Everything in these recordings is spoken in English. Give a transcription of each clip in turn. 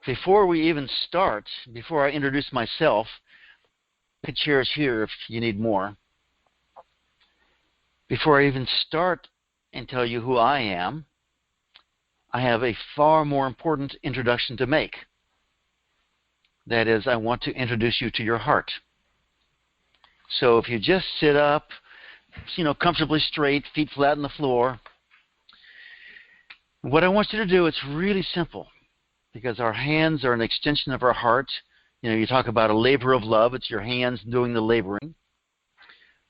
before we even start, before I introduce myself, the chair is here if you need more. Before I even start and tell you who I am, I have a far more important introduction to make. That is, I want to introduce you to your heart. So if you just sit up, comfortably straight, feet flat on the floor, what I want you to do, it's really simple, because our hands are an extension of our heart. You talk about a labor of love. It's your hands doing the laboring.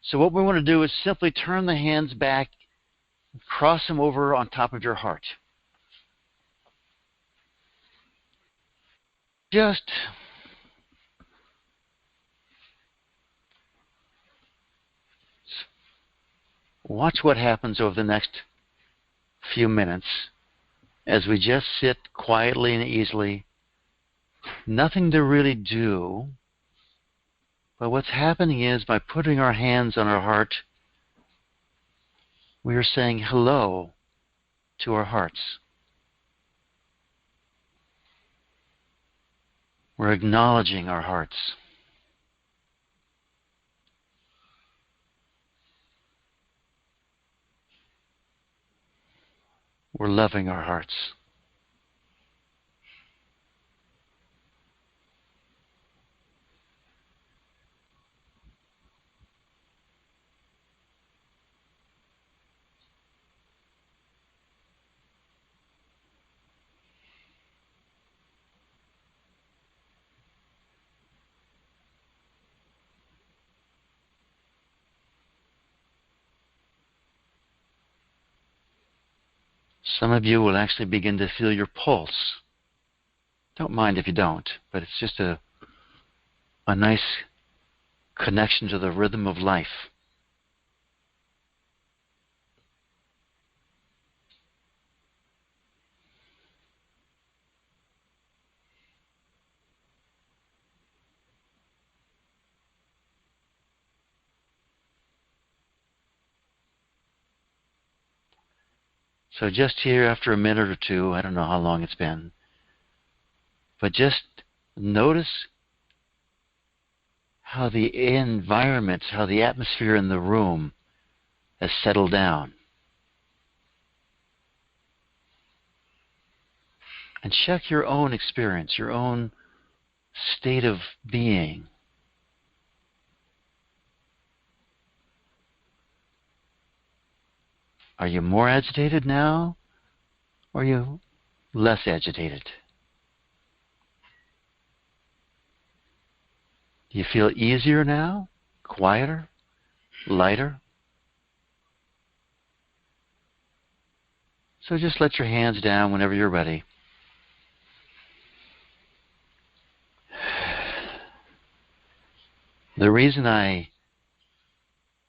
So what we want to do is simply turn the hands back, cross them over on top of your heart. Just watch what happens over the next few minutes as we just sit quietly and easily. Nothing to really do. But what's happening is, by putting our hands on our heart, we are saying hello to our hearts. We're acknowledging our hearts. We're loving our hearts. Some of you will actually begin to feel your pulse. Don't mind if you don't, but it's just a nice connection to the rhythm of life. So just here, after a minute or two, I don't know how long it's been, but just notice how the environment, how the atmosphere in the room has settled down. And check your own experience, your own state of being. Are you more agitated now, or are you less agitated? Do you feel easier now, quieter, lighter? So just let your hands down whenever you're ready. The reason I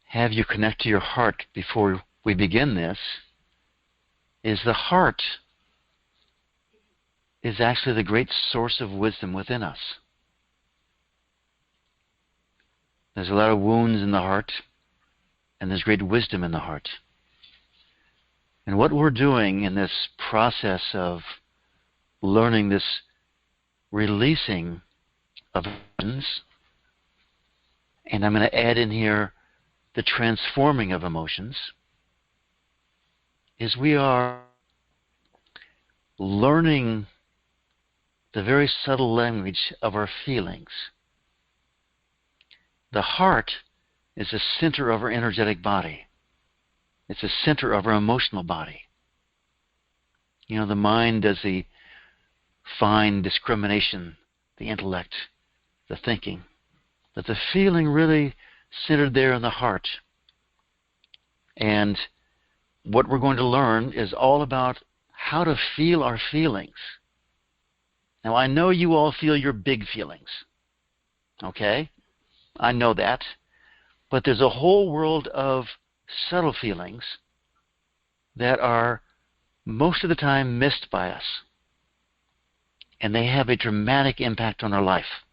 have you connect to your heart before we begin this is the heart is actually the great source of wisdom within us. There's a lot of wounds in the heart, and there's great wisdom in the heart. And what we're doing in this process of learning this releasing of emotions, and I'm going to add in here the transforming of emotions, is we are learning the very subtle language of our feelings. The heart is the center of our energetic body. It's the center of our emotional body. The mind does the fine discrimination, the intellect, the thinking. But the feeling really centered there in the heart. And what we're going to learn is all about how to feel our feelings. Now, I know you all feel your big feelings. Okay? I know that. But there's a whole world of subtle feelings that are most of the time missed by us. And they have a dramatic impact on our life.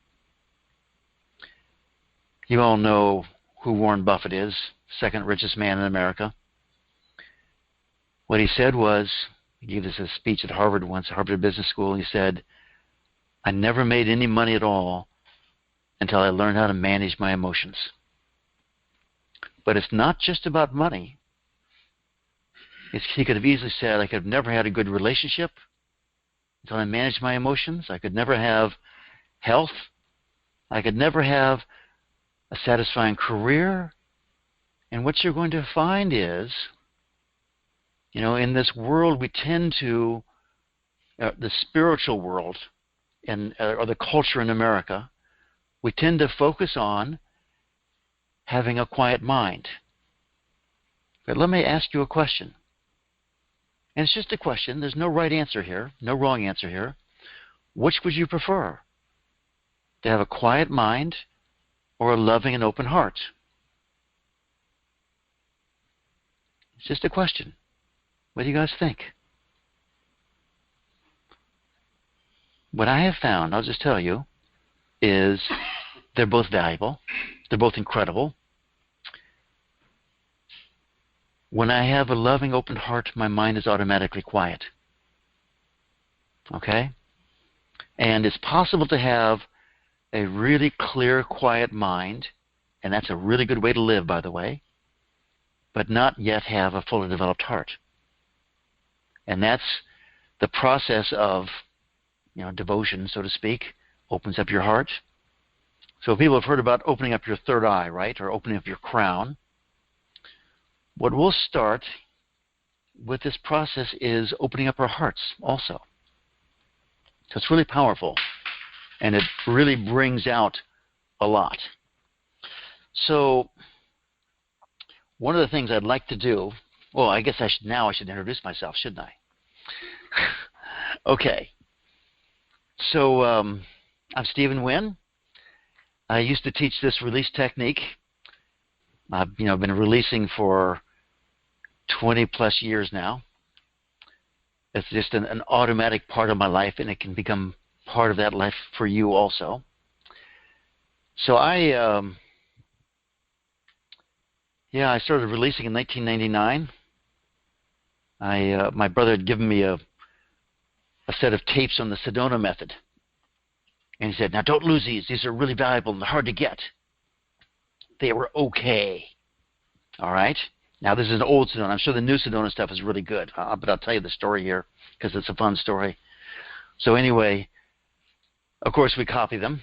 You all know who Warren Buffett is, second richest man in America. What he said was, he gave this a speech at Harvard once, Harvard Business School, he said, I never made any money at all until I learned how to manage my emotions. But it's not just about money. He could have easily said, I could have never had a good relationship until I managed my emotions. I could never have health. I could never have a satisfying career. And what you're going to find is, in this world we tend to, the spiritual world or the culture in America, we tend to focus on having a quiet mind. But let me ask you a question. And it's just a question. There's no right answer here, no wrong answer here. Which would you prefer? To have a quiet mind or a loving and open heart? It's just a question. What do you guys think? What I have found, I'll just tell you, is they're both valuable. They're both incredible. When I have a loving, open heart, my mind is automatically quiet. Okay? And it's possible to have a really clear, quiet mind, and that's a really good way to live, by the way, but not yet have a fully developed heart. And that's the process of, devotion, so to speak, opens up your heart. So people have heard about opening up your third eye, right, or opening up your crown. What we'll start with this process is opening up our hearts also. So it's really powerful, and it really brings out a lot. So one of the things I'd like to do, well, I guess I should introduce myself, shouldn't I? Okay. So I'm Stephen Wynn. I used to teach this release technique. I've been releasing for 20 plus years now. It's just an automatic part of my life, and it can become part of that life for you also. So I started releasing in 1999. My brother had given me a set of tapes on the Sedona method. And he said, now don't lose these. These are really valuable and they're hard to get. They were okay. All right? Now, this is an old Sedona. I'm sure the new Sedona stuff is really good. But I'll tell you the story here because it's a fun story. So anyway, of course, we copy them.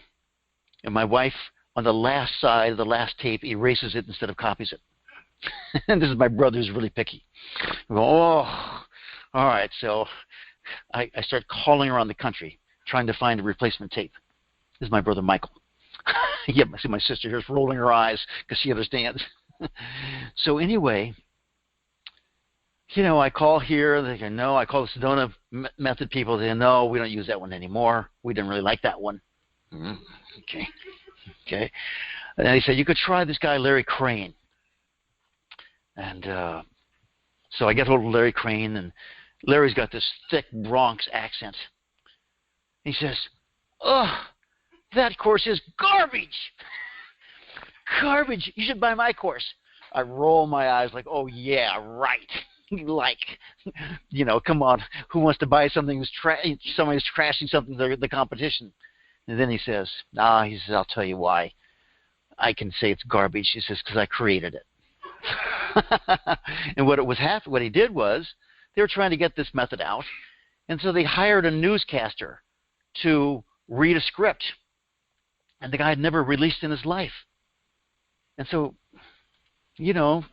And my wife, on the last side of the last tape, erases it instead of copies it. And this is my brother who's really picky. We go, oh, all right. So I start calling around the country trying to find a replacement tape. This is my brother Michael. Yeah, I see my sister here is rolling her eyes because she understands. So anyway, I call here. They go, no. I call the Sedona method people. They say, no, we don't use that one anymore. We didn't really like that one. Okay. And then he said, you could try this guy, Larry Crane. And so I get hold of Larry Crane, and Larry's got this thick Bronx accent. He says, oh, that course is garbage. Garbage. You should buy my course. I roll my eyes like, oh, yeah, right. Like, come on. Who wants to buy something somebody's trashing something the competition? And then he says, he says, I'll tell you why. I can say it's garbage. He says, because I created it. And what he did was they were trying to get this method out, and so they hired a newscaster to read a script, and the guy had never released in his life. And so, you all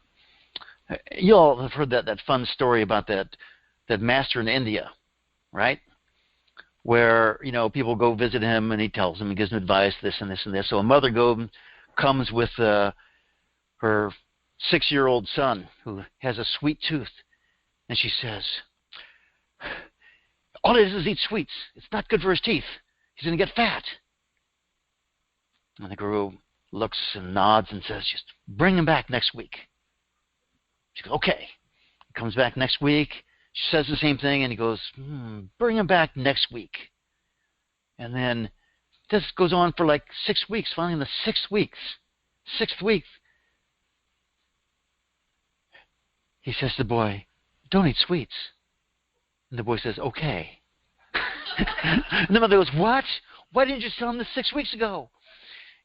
have heard that fun story about that master in India, right? Where people go visit him, and he tells them, he gives them advice, this and this and this. So a mother comes with her 6-year-old son who has a sweet tooth, and she says, all he does is eat sweets. It's not good for his teeth. He's going to get fat. And the guru looks and nods and says, just bring him back next week. She goes, okay. He comes back next week. She says the same thing, and he goes, bring him back next week. And then this goes on for like 6 weeks. Finally, in the 6th week, he says to the boy, don't eat sweets. And the boy says, okay. And the mother goes, what? Why didn't you tell him this 6 weeks ago?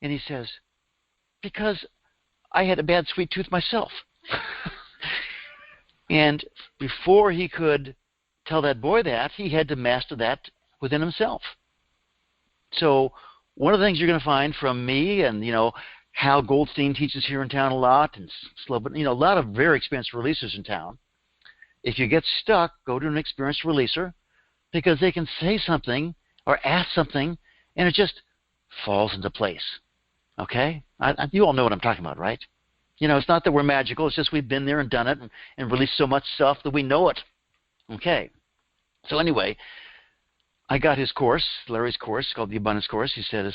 And he says, because I had a bad sweet tooth myself. And before he could tell that boy that, he had to master that within himself. So one of the things you're going to find from me and, Hal Goldstein teaches here in town a lot, and a lot of very experienced releasers in town. If you get stuck, go to an experienced releaser, because they can say something or ask something, and it just falls into place. Okay? You all know what I'm talking about, right? It's not that we're magical. It's just we've been there and done it and released so much stuff that we know it. Okay. So anyway, I got his course, Larry's course, called the Abundance Course. He says,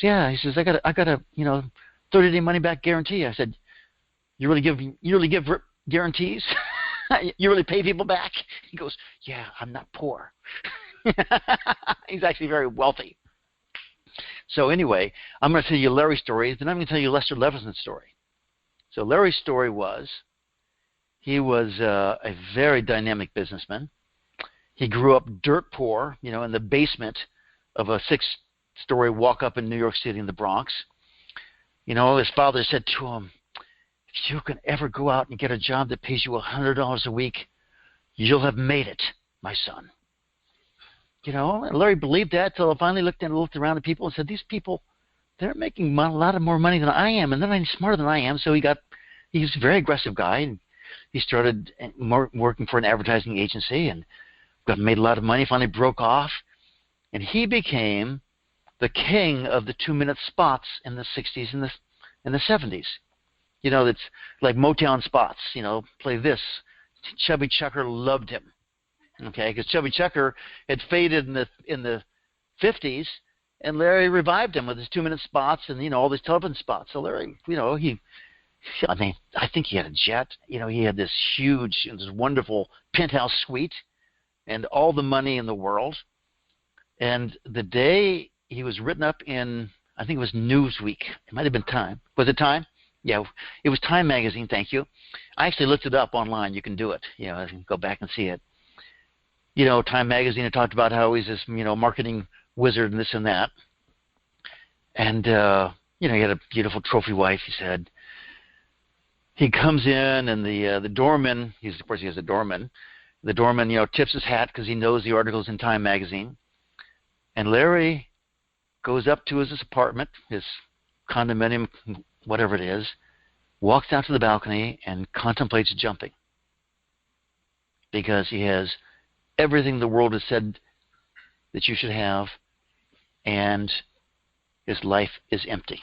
yeah. He says, I got a 30-day money back guarantee. I said, you really give guarantees? You really pay people back? He goes, yeah, I'm not poor. He's actually very wealthy. So anyway, I'm going to tell you Larry's story, then I'm going to tell you Lester Levenson's story. So Larry's story was, he was a very dynamic businessman. He grew up dirt poor, in the basement of a 6-story walk-up in New York City in the Bronx. His father said to him, if you can ever go out and get a job that pays you $100 a week, you'll have made it, my son. And Larry believed that until I finally looked around at people and said, these people, they're making a lot more money than I am, and then I'm smarter than I am. So he's a very aggressive guy, and he started working for an advertising agency and made a lot of money, finally broke off, and he became the king of the 2-minute spots in the 60s and the 70s. It's like Motown spots, play this. Chubby Checker loved him. Okay, because Chubby Checker had faded in the 50s, and Larry revived him with his 2-minute spots and all these television spots. So Larry, I think he had a jet. He had this huge, this wonderful penthouse suite, and all the money in the world. And the day he was written up in, I think it was Newsweek. It might have been Time. Was it Time? Yeah, it was Time magazine. Thank you. I actually looked it up online. You can do it. I can go back and see it. Time magazine had talked about how he's this, marketing wizard and this and that. And, he had a beautiful trophy wife, he said. He comes in, and the doorman, of course he has a doorman. The doorman, tips his hat because he knows the article's in Time magazine. And Larry goes up to his apartment, his condominium, whatever it is, walks out to the balcony and contemplates jumping. Because he has everything the world has said that you should have, and his life is empty.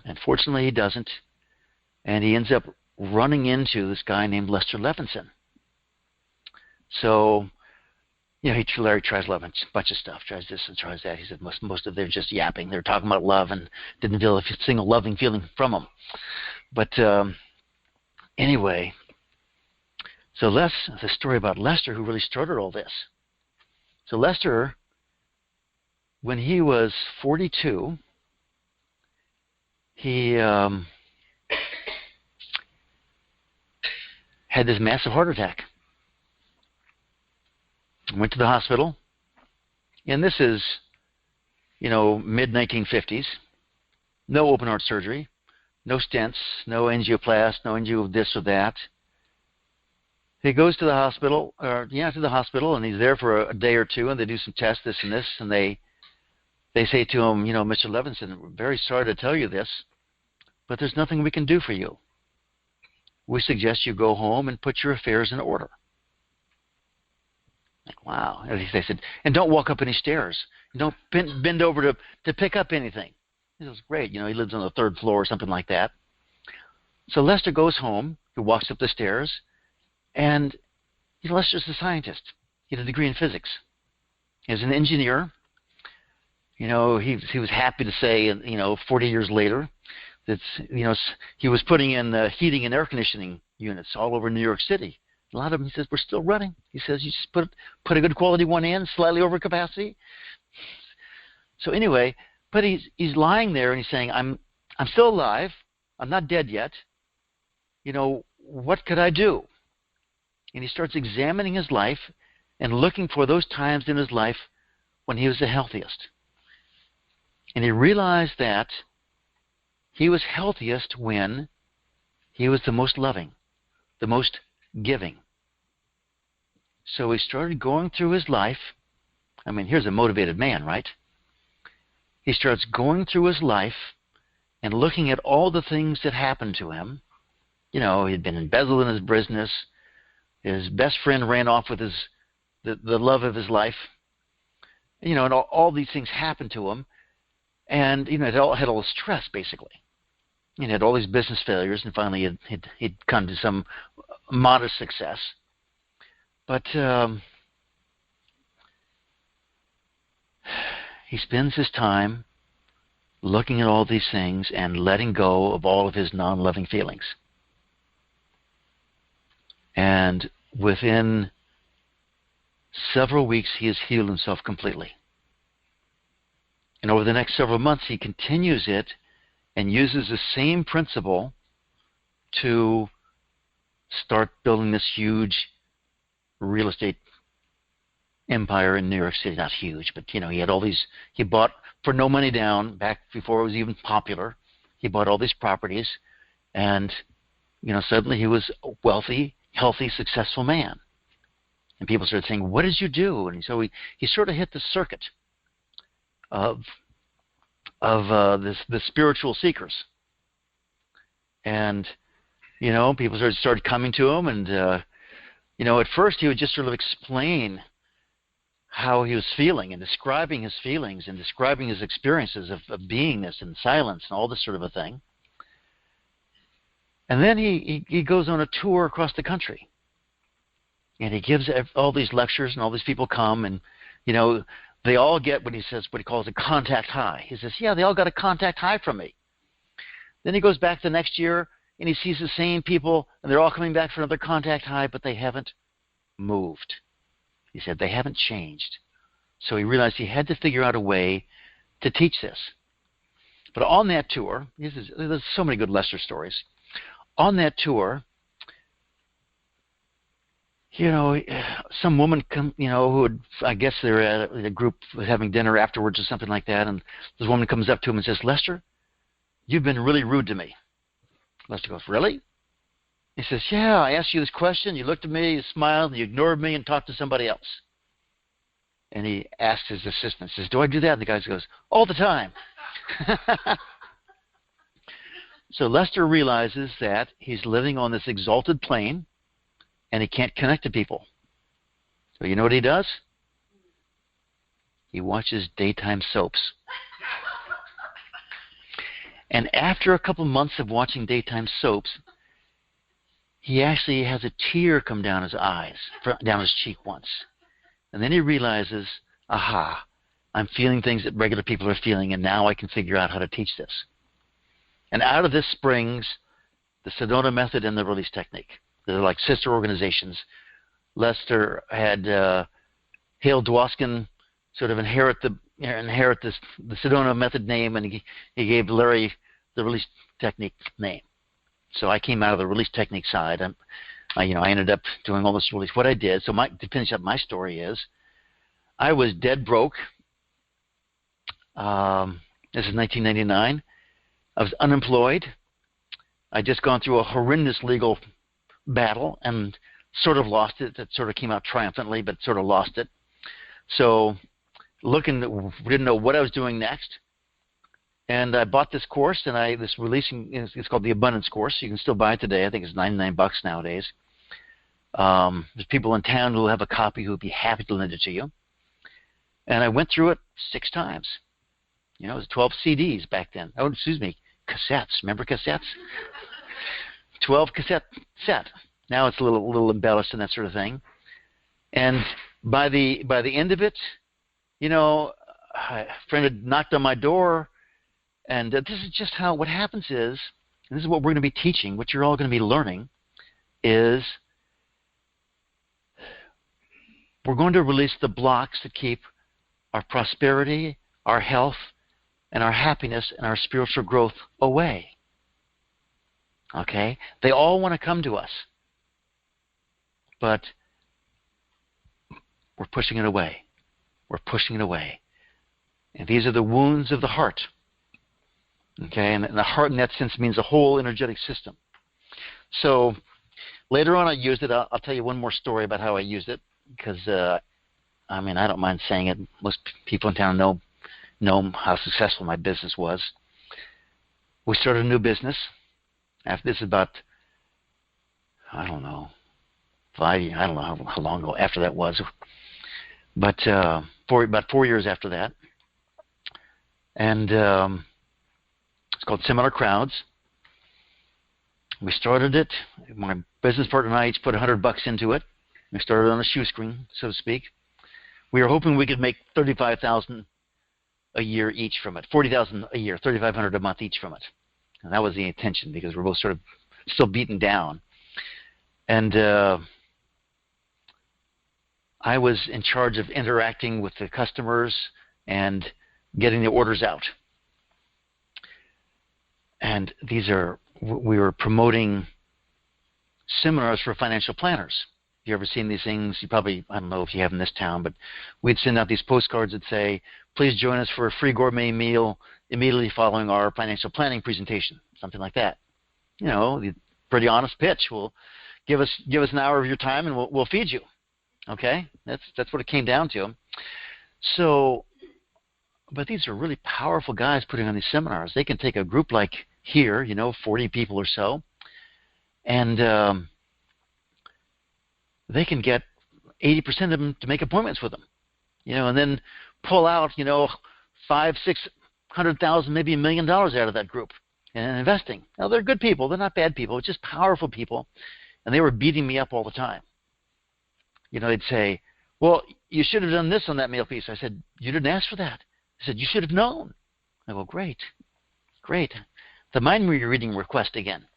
And fortunately, he doesn't, and he ends up running into this guy named Lester Levinson. So, Larry tries a bunch of stuff, tries this and tries that. He said most of they're just yapping. They're talking about love and didn't feel a single loving feeling from them. But anyway, so the story about Lester, who really started all this. So Lester, when he was 42, he had this massive heart attack. Went to the hospital, and this is, mid-1950s. No open heart surgery, no stents, no angioplast, no angio this or that. He goes to the hospital, and he's there for a day or two, and they do some tests, this and this, and they say to him, Mr. Levinson, we're very sorry to tell you this, but there's nothing we can do for you. We suggest you go home and put your affairs in order. Like, wow. They said, and don't walk up any stairs. Don't bend over to pick up anything. It was great. He lives on the 3rd floor or something like that. So Lester goes home. He walks up the stairs. And Lester's a scientist. He had a degree in physics. He was an engineer. He was happy to say, 40 years later, that, he was putting in heating and air conditioning units all over New York City. A lot of them, he says, we're still running. He says, you just put a good quality one in, slightly over capacity. So anyway, but he's lying there and he's saying, I'm still alive. I'm not dead yet. What could I do? And he starts examining his life and looking for those times in his life when he was the healthiest. And he realized that he was healthiest when he was the most loving, the most giving. So he started going through his life. I mean, here's a motivated man, right? He starts going through his life and looking at all the things that happened to him. You know, he'd been embezzled in his business. His best friend ran off with the love of his life. You know, and all these things happened to him. And, you know, it all had all the stress, basically. He had all these business failures, and finally he'd come to some modest success. But he spends his time looking at all these things and letting go of all of his non-loving feelings. And within several weeks, he has healed himself completely. And over the next several months, he continues it and uses the same principle to start building this huge real estate empire in New York City. Not huge, but you know, he had all these, he bought for no money down back before it was even popular. He bought all these properties, and you know, suddenly he was a wealthy, healthy, successful man. And people started saying, "What did you do?" And so he sort of hit the circuit of the spiritual seekers. And you know, people started coming to him, and you know, at first he would just sort of explain how he was feeling and describing his feelings and describing his experiences of beingness and silence and all this sort of a thing. And then he goes on a tour across the country. And he gives all these lectures, and all these people come, and, you know, they all get what he calls a contact high. He says, yeah, they all got a contact high from me. Then he goes back the next year, and he sees the same people, and they're all coming back for another contact high, but they haven't moved. He said they haven't changed. So he realized he had to figure out a way to teach this. But on that tour, there's so many good Lester stories. On that tour, you know, some woman, you know, who would, I guess they're at a group having dinner afterwards or something like that, and this woman comes up to him and says, "Lester, you've been really rude to me." Lester goes, "Really?" He says, "Yeah, I asked you this question, you looked at me, you smiled, you ignored me and talked to somebody else." And he asked his assistant, says, "Do I do that?" And the guy goes, "All the time." So Lester realizes that he's living on this exalted plane, and he can't connect to people. So you know what he does? He watches daytime soaps. And after a couple months of watching daytime soaps, he actually has a tear come down his eyes, down his cheek once. And then he realizes, aha, I'm feeling things that regular people are feeling, and now I can figure out how to teach this. And out of this springs the Sedona Method and the Release Technique. They're like sister organizations. Lester had Hale Dwoskin sort of inherit the Sedona Method name, and he gave Larry the Release Technique name. So I came out of the Release Technique side. I ended up doing all this release. What I did, so to finish up my story is, I was dead broke. This is 1999. I was unemployed. I'd just gone through a horrendous legal battle and sort of lost it. That sort of came out triumphantly, but sort of lost it. So didn't know what I was doing next. And I bought this course, and it's called the Abundance Course. You can still buy it today. I think it's $99 nowadays. There's people in town who will have a copy who would be happy to lend it to you. And I went through it 6 times. You know, it was 12 CDs back then. Oh, excuse me, cassettes. Remember cassettes? 12 cassette set. Now it's a little embellished and that sort of thing. And by the end of it, you know, a friend had knocked on my door, and this is just what happens is, and this is what we're going to be teaching, what you're all going to be learning, is we're going to release the blocks that keep our prosperity, our health, and our happiness and our spiritual growth away. Okay? They all want to come to us, but we're pushing it away. We're pushing it away. And these are the wounds of the heart. Okay, and the heart in that sense means a whole energetic system. So later on I used it. I'll tell you one more story about how I used it, because I mean, I don't mind saying it. Most people in town know how successful my business was. We started a new business. After this is about, I don't know, 5 years. I don't know how long ago after that was, but about 4 years after that. And it's called Seminar Crowds. We started it. My business partner and I each put $100 into it. We started on a shoestring, so to speak. We were hoping we could make $35,000 a year each from it, $40,000 a year, $3,500 a month each from it. And that was the intention, because we're both sort of still beaten down. And I was in charge of interacting with the customers and getting the orders out. And we were promoting seminars for financial planners. If you ever seen these things, you probably, I don't know if you have in this town, but we'd send out these postcards that say, please join us for a free gourmet meal immediately following our financial planning presentation, something like that. You know, pretty honest pitch. Well, give us an hour of your time and we'll feed you. Okay? That's what it came down to. So, but these are really powerful guys putting on these seminars. They can take a group like here, 40 people or so, and they can get 80% of them to make appointments with them, and then pull out, $500,000-600,000, maybe $1 million out of that group and investing. Now, they're good people. They're not bad people. It's just powerful people, and they were beating me up all the time. They'd say, well, you should have done this on that mail piece. I said, you didn't ask for that. I said, you should have known. I go, great. The mind reading request again.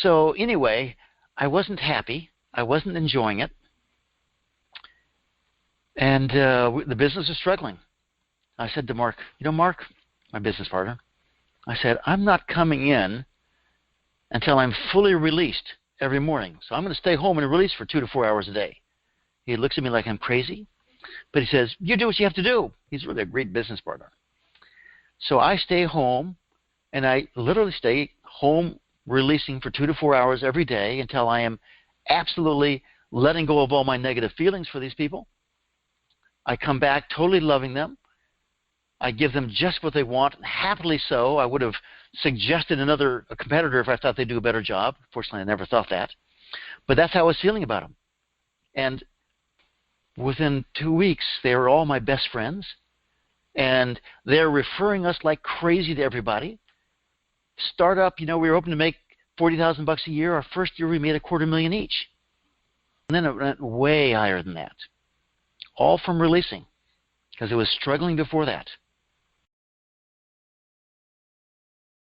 So anyway, I wasn't happy. I wasn't enjoying it. And the business is struggling. I said to Mark, Mark, my business partner, I said, I'm not coming in until I'm fully released every morning. So I'm going to stay home and release for 2 to 4 hours a day. He looks at me like I'm crazy, but he says, you do what you have to do. He's really a great business partner. So I stay home, and I literally stay home releasing for 2 to 4 hours every day until I am absolutely letting go of all my negative feelings for these people. I come back totally loving them. I give them just what they want, happily so. I would have suggested a competitor if I thought they'd do a better job. Fortunately, I never thought that. But that's how I was feeling about them. And within 2 weeks, they were all my best friends. And they're referring us like crazy to everybody. Startup, we were hoping to make $40,000 a year. Our first year, we made $250,000 each. And then it went way higher than that. All from releasing, because it was struggling before that.